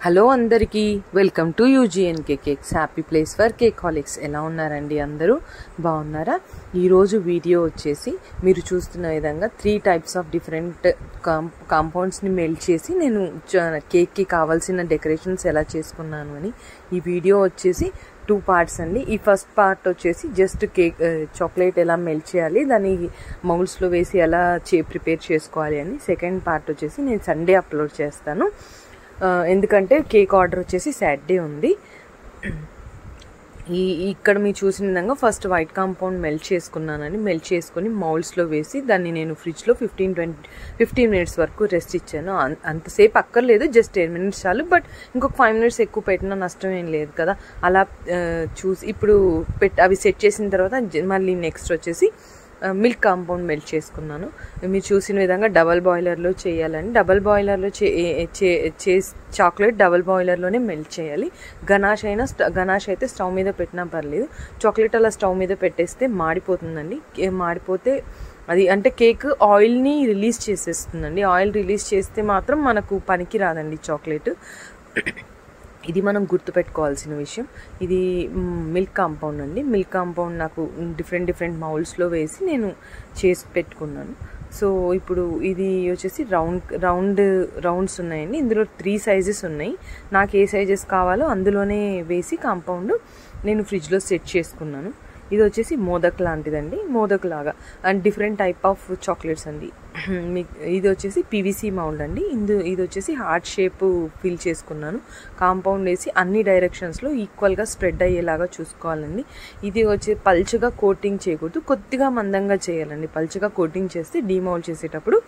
Hello అందరికీ welcome to UGNK cakes happy place for cakeaholics. ఎలా ఉన్నారండి? అందరూ బాగున్నారా? ఈరోజు వీడియో వచ్చేసి మీరు చూస్తున్న విధంగా 3 టైప్స్ ఆఫ్ డిఫరెంట్ కాంపౌండ్స్ని మెల్ట్ చేసి నేను కేక్కి కావాల్సిన డెకరేషన్స్ ఎలా చేసుకున్నాను అని. ఈ వీడియో వచ్చేసి 2 పార్ట్స్ అండి. ఈ ఫస్ట్ పార్ట్ వచ్చేసి జస్ట్ కేక్ చాక్లెట్ ఎలా మెల్ట్ చేయాలి, దాన్ని మౌల్డ్స్లో వేసి ఎలా ప్రిపేర్ చేసుకోవాలి అని. సెకండ్ పార్ట్ వచ్చేసి నేను సండే అప్లోడ్ చేస్తాను, ఎందుకంటే కేక్ ఆర్డర్ వచ్చేసి సాటర్డే ఉంది. ఇక్కడ మీరు చూసిన విధంగా ఫస్ట్ వైట్ కాంపౌండ్ మెల్ట్ చేసుకున్నానని. మెల్ట్ చేసుకొని మౌల్డ్స్లో వేసి దాన్ని నేను ఫ్రిడ్జ్లో 15 మినిట్స్ వరకు రెస్ట్ ఇచ్చాను. అంతసేపు అక్కర్లేదు, జస్ట్ 10 మినిట్స్ చాలు. బట్ ఇంకొక 5 మినిట్స్ ఎక్కువ పెట్టినా నష్టం ఏం లేదు కదా. అలా చూసి ఇప్పుడు అవి సెట్ చేసిన తర్వాత మళ్ళీ నెక్స్ట్ వచ్చేసి మిల్క్ కాంపౌండ్ మెల్ట్ చేసుకున్నాను. మీరు చూసిన విధంగా డబల్ బాయిలర్లో చేయాలని. డబల్ బాయిలర్లో చాక్లెట్ డబల్ బాయిలర్లోనే మెల్ట్ చేయాలి. గనాష్ అయితే స్టవ్ మీద పెట్టినా పర్లేదు. చాక్లెట్ అలా స్టవ్ మీద పెట్టేస్తే మాడిపోతుందండి. మాడిపోతే అది అంటే కేక్ ఆయిల్ని రిలీజ్ చేసేస్తుందండి. ఆయిల్ రిలీజ్ చేస్తే మాత్రం మనకు పనికి రాదండి చాక్లెట్. ఇది మనం గుర్తుపెట్టుకోవాల్సిన విషయం. ఇది మిల్క్ కాంపౌండ్ అండి. మిల్క్ కాంపౌండ్ నాకు డిఫరెంట్ మౌల్డ్స్లో వేసి నేను చేసి పెట్టుకున్నాను. సో ఇప్పుడు ఇది వచ్చేసి రౌండ్స్ ఉన్నాయండి. ఇందులో 3 సైజెస్ ఉన్నాయి. నాకు ఏ సైజెస్ కావాలో అందులోనే వేసి కాంపౌండ్ నేను ఫ్రిడ్జ్లో సెట్ చేసుకున్నాను. ఇది వచ్చేసి మోదక్ లాంటిదండి, మోదక్ లాగా. And different type of chocolates అండి. ఇది వచ్చేసి పీవీసీ మౌల్డ్ అండి. ఇది వచ్చేసి హార్ట్ షేప్ ఫిల్ చేసుకున్నాను. కాంపౌండ్ వేసి అన్ని డైరెక్షన్స్లో ఈక్వల్గా స్ప్రెడ్ అయ్యేలాగా చూసుకోవాలండి. ఇది వచ్చి పల్చగా కోటింగ్ చేయకూడదు, కొద్దిగా మందంగా చేయాలండి. పల్చగా కోటింగ్ చేస్తే డీమౌల్డ్ చేసేటప్పుడు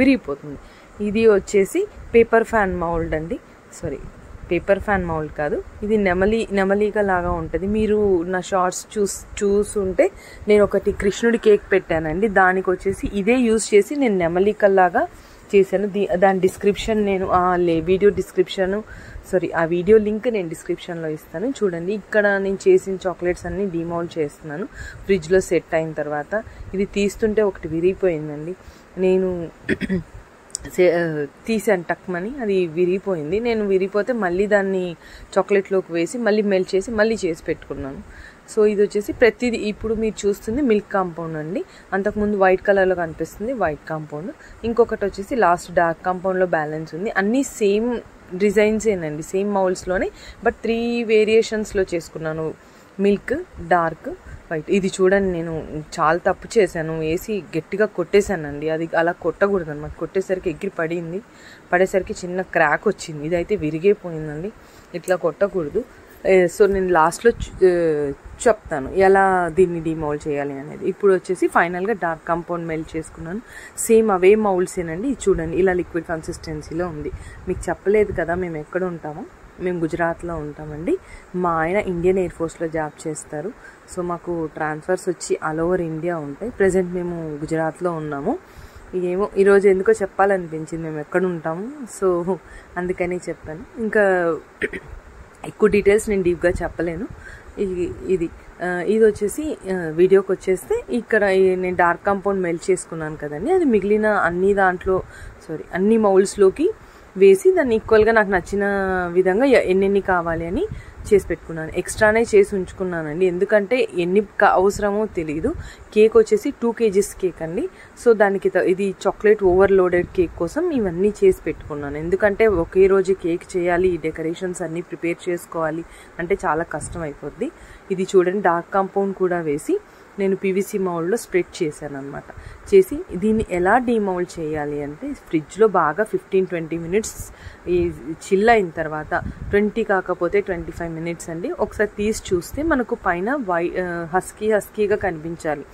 విరిగిపోతుంది. ఇది వచ్చేసి పేపర్ ఫ్యాన్ మౌల్డ్ అండి. పేపర్ ఫ్యాన్ మౌల్డ్ కాదు, ఇది నెమలిక లాగా ఉంటుంది. మీరు నా షార్ట్స్ చూసుంటే నేను ఒకటి కృష్ణుడి కేక్ పెట్టానండి. దానికి వచ్చేసి ఇదే యూజ్ చేసి నేను నెమలికల్లాగా చేశాను. దాని డిస్క్రిప్షన్ నేను ఆ వీడియో లింక్ నేను డిస్క్రిప్షన్లో ఇస్తాను, చూడండి. ఇక్కడ నేను చేసిన చాక్లెట్స్ అన్నీ డీమౌల్డ్ చేస్తున్నాను ఫ్రిడ్జ్లో సెట్ అయిన తర్వాత. ఇది తీస్తుంటే ఒకటి విరిగిపోయిందండి. నేను తీసాను టక్మని, అది విరిగిపోయింది. నేను విరిగిపోతే మళ్ళీ దాన్ని చాక్లెట్లోకి వేసి మళ్ళీ మెల్ట్ చేసి మళ్ళీ చేసి పెట్టుకున్నాను. సో ఇది వచ్చేసి ప్రతిదీ ఇప్పుడు మీరు చూస్తుంది మిల్క్ కాంపౌండ్ అండి. అంతకుముందు వైట్ కలర్లో కనిపిస్తుంది వైట్ కాంపౌండ్. ఇంకొకటి వచ్చేసి లాస్ట్ డార్క్ కాంపౌండ్లో బ్యాలెన్స్ ఉంది. అన్నీ సేమ్ డిజైన్సేనండి, సేమ్ మౌల్డ్స్లోనే. బట్ 3 వేరియేషన్స్లో చేసుకున్నాను, మిల్క్, డార్క్, వైట్. ఇది చూడండి, నేను చాలా తప్పు చేశాను. వేసి గట్టిగా కొట్టేశానండి. అది అలా కొట్టకూడదు అనమాట. కొట్టేసరికి ఎగిరి పడేసరికి చిన్న క్రాక్ వచ్చింది. ఇదైతే విరిగిపోయిందండి. ఇట్లా కొట్టకూడదు. సో నేను లాస్ట్లో చెప్తాను ఎలా దీన్ని డీమౌల్డ్ చేయాలి అనేది. ఇప్పుడు వచ్చేసి ఫైనల్గా డార్క్ కాంపౌండ్ మెల్ట్ చేసుకున్నాను. సేమ్ అవే మౌల్డ్సేనండి. ఇది చూడండి, ఇలా లిక్విడ్ కన్సిస్టెన్సీలో ఉంది. మీకు చెప్పలేదు కదా మేము ఎక్కడ ఉంటామో. మేము గుజరాత్లో ఉంటామండి. మా ఆయన ఇండియన్ ఎయిర్ ఫోర్స్లో జాబ్ చేస్తారు. సో మాకు ట్రాన్స్ఫర్స్ వచ్చి ఆల్ ఓవర్ ఇండియా ఉంటాయి. ప్రజెంట్ మేము గుజరాత్లో ఉన్నాము. ఏమో ఈరోజు ఎందుకో చెప్పాలనిపించింది మేము ఎక్కడ ఉంటాము, సో అందుకని చెప్పాను. ఇంకా ఎక్కువ డీటెయిల్స్ నేను డీప్గా చెప్పలేను. ఇది వచ్చేసి వీడియోకి వచ్చేస్తే ఇక్కడ నేను డార్క్ కాంపౌండ్ మెల్ట్ చేసుకున్నాను కదండి. అది మిగిలిన అన్ని మౌల్డ్స్లోకి వేసి దాన్ని ఈక్వల్గా నాకు నచ్చిన విధంగా ఎన్ని కావాలి అని చేసి పెట్టుకున్నాను. ఎక్స్ట్రానే చేసి ఉంచుకున్నానండి, ఎందుకంటే ఎన్ని అవసరమో తెలియదు. కేక్ వచ్చేసి 2 kgs కేక్ అండి. సో దానికి ఇది చాక్లెట్ ఓవర్లోడెడ్ కేక్ కోసం ఇవన్నీ చేసి పెట్టుకున్నాను. ఎందుకంటే ఒకే రోజు కేక్ చేయాలి, ఈ డెకరేషన్స్ అన్నీ ప్రిపేర్ చేసుకోవాలి అంటే చాలా కష్టం అయిపోద్ది. ఇది చూడండి, డార్క్ కాంపౌండ్ కూడా వేసి నేను పీవీసీ మౌల్డ్లో స్ప్రెడ్ చేశాను అనమాట. చేసి దీన్ని ఎలా డీమౌల్డ్ చేయాలి అంటే ఫ్రిడ్జ్లో బాగా 15-20 మినిట్స్ చిల్ అయిన తర్వాత, 20 కాకపోతే 25 మినిట్స్ అండి. ఒకసారి తీసి చూస్తే మనకు పైన హస్కీగా కనిపించాలి.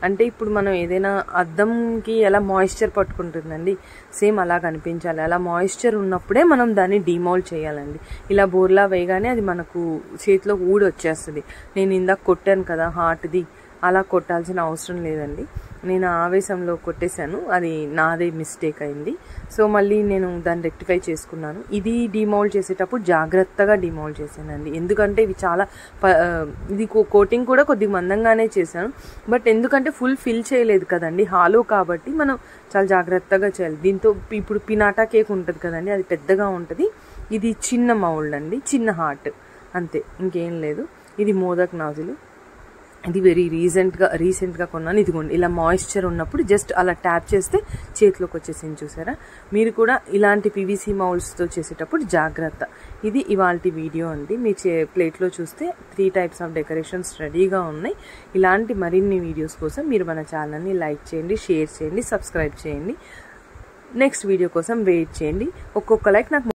అంటే ఇప్పుడు మనం ఏదైనా అద్దంకి ఎలా మాయిశ్చర్ పట్టుకుంటుందండి, సేమ్ అలా కనిపించాలి. అలా మాయిశ్చర్ ఉన్నప్పుడే మనం దాన్ని డీమౌల్డ్ చేయాలండి. ఇలా బోర్లా వేయగానే అది మనకు చేతిలో ఊడి వచ్చేస్తుంది. నేను ఇందాక కొట్టాను కదా హార్ట్ది, అలా కొట్టాల్సిన అవసరం లేదండి. నేను ఆవేశంలో కొట్టేశాను, అది నాదే మిస్టేక్ అయింది. సో మళ్ళీ నేను దాన్ని రెక్టిఫై చేసుకున్నాను. ఇది డీమౌల్డ్ చేసేటప్పుడు జాగ్రత్తగా డీమౌల్డ్ చేశానండి, ఎందుకంటే ఇవి చాలా ఇది కోటింగ్ కూడా కొద్దిగా మందంగానే చేశాను. బట్ ఎందుకంటే ఫుల్ ఫిల్ చేయలేదు కదండి, హాలో కాబట్టి మనం చాలా జాగ్రత్తగా చేయాలి. దీంతో ఇప్పుడు పినాటా కేక్ ఉంటుంది కదండి, అది పెద్దగా ఉంటుంది. ఇది చిన్న మౌల్డ్ అండి, చిన్న హార్ట్ అంతే, ఇంకేం లేదు. ఇది మోదక్ నాజులు, ఇది వెరీ రీసెంట్గా కొన్నాను. ఇదిగోండి ఇలా మాయిశ్చర్ ఉన్నప్పుడు జస్ట్ అలా ట్యాప్ చేస్తే చేతిలోకి వచ్చేసింది, చూసారా. మీరు కూడా ఇలాంటి పీవీసీ మౌల్డ్స్తో చేసేటప్పుడు జాగ్రత్త. ఇది ఇవాల్టి వీడియో అండి. మీ ప్లేట్లో చూస్తే 3 టైప్స్ ఆఫ్ డెకరేషన్స్ రెడీగా ఉన్నాయి. ఇలాంటి మరిన్ని వీడియోస్ కోసం మీరు మన ఛానల్ని లైక్ చేయండి, షేర్ చేయండి, సబ్స్క్రైబ్ చేయండి. నెక్స్ట్ వీడియో కోసం వెయిట్ చేయండి. ఒక్కొక్క లైక్ నాకు